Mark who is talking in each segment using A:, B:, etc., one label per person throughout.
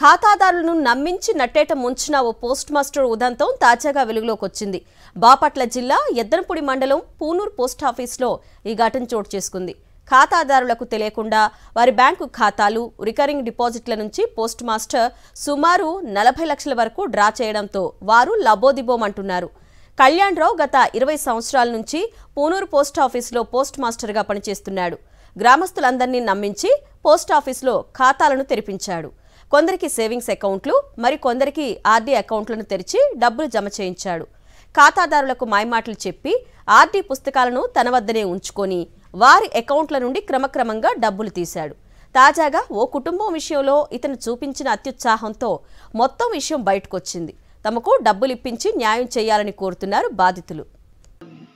A: ఖాతాదారులను నమ్మించి నట్టేట ముంచిన ఓ పోస్ట్ మాస్టర్ ఉదంతం తాజాగా వెలుగులోకి వచ్చింది. బాపట్ల జిల్లా ఎద్దనపూడి మండలం పూనూరు పోస్టాఫీసులో ఈ ఘటన చోటు చేసుకుంది. ఖాతాదారులకు తెలియకుండా వారి బ్యాంకు ఖాతాలు, రికరింగ్ డిపాజిట్ల నుంచి పోస్ట్ మాస్టర్ సుమారు 40 లక్షల వరకు డ్రా చేయడంతో వారు లబోదిబోమంటున్నారు. కళ్యాణ్ రావు గత 20 సంవత్సరాల నుంచి పూనూరు పోస్టాఫీసులో పోస్ట్ మాస్టర్గా పనిచేస్తున్నాడు. గ్రామస్తులందరినీ నమ్మించి పోస్టాఫీసులో ఖాతాలను తెరిపించాడు. కొందరికి సేవింగ్స్ అకౌంట్లు, మరికొందరికి ఆర్డీ అకౌంట్లను తెరిచి డబ్బులు జమ చేయించాడు. ఖాతాదారులకు మాయమాటలు చెప్పి ఆర్డీ పుస్తకాలను తన వద్దనే ఉంచుకొని వారి అకౌంట్ల నుండి క్రమక్రమంగా డబ్బులు తీశాడు. తాజాగా ఓ కుటుంబం విషయంలో ఇతను చూపించిన అత్యుత్సాహంతో మొత్తం విషయం బయటకొచ్చింది. తమకు డబ్బులు ఇప్పించి న్యాయం చేయాలని కోరుతున్నారు బాధితులు.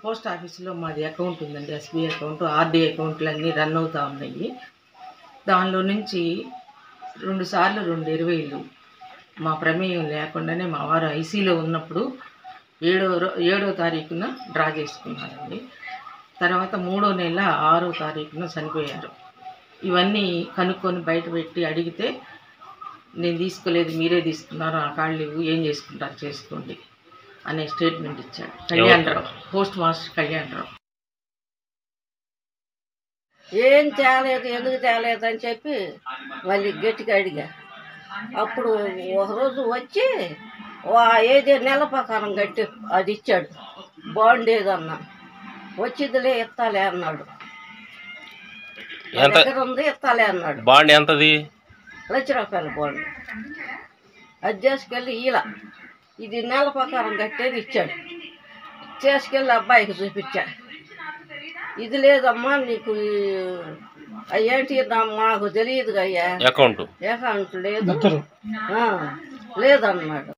B: పోస్ట్ ఆఫీసులో మాది అకౌంట్ ఉందండి, ఎస్బీఐ అకౌంట్, ఆర్డీ అకౌంట్లు అన్నీ రన్ అవుతూ ఉన్నాయి. దానిలో నుంచి 2 సార్లు 2 20,000 మా ప్రమేయం లేకుండానే మా వారు ఐసీలో ఉన్నప్పుడు 7వ తారీఖున డ్రా చేసుకున్నారండి. తర్వాత 3వ నెల 6వ తారీఖున చనిపోయారు. ఇవన్నీ కనుక్కొని బయట పెట్టి అడిగితే, నేను తీసుకోలేదు, మీరే తీసుకున్నారు, ఆ కాళ్ళు లేవు, ఏం చేసుకుంటారు చేసుకోండి అనే స్టేట్మెంట్ ఇచ్చాడు కళ్యాణరావు, పోస్ట్ మాస్టర్ కళ్యాణరావు.
C: ఏం తేలేదు, ఎందుకు తేలేదు అని చెప్పి మళ్ళీ గట్టిగా అడిగా. అప్పుడు ఒకరోజు వచ్చి ఏదో నెల ప్రకారం కట్టి అది ఇచ్చాడు. బాండ్ ఏదన్నా వచ్చిందిలే ఎత్తాలే అన్నాడు. దగ్గర ఉంది ఎత్తాలే అన్నాడు.
D: బాండ్ ఎంతది?
C: ₹1,00,000 బాండ్. అది చేసుకెళ్ళి ఇలా ఇది నెల ప్రకారం కట్టేది ఇచ్చాడు. చేసుకెళ్ళి అబ్బాయికి చూపించా. ఇది లేదమ్మా, నీకు ఏంటి మాకు తెలియదుగా అయ్యా, అకౌంట్ లేదు లేదన్నాడు.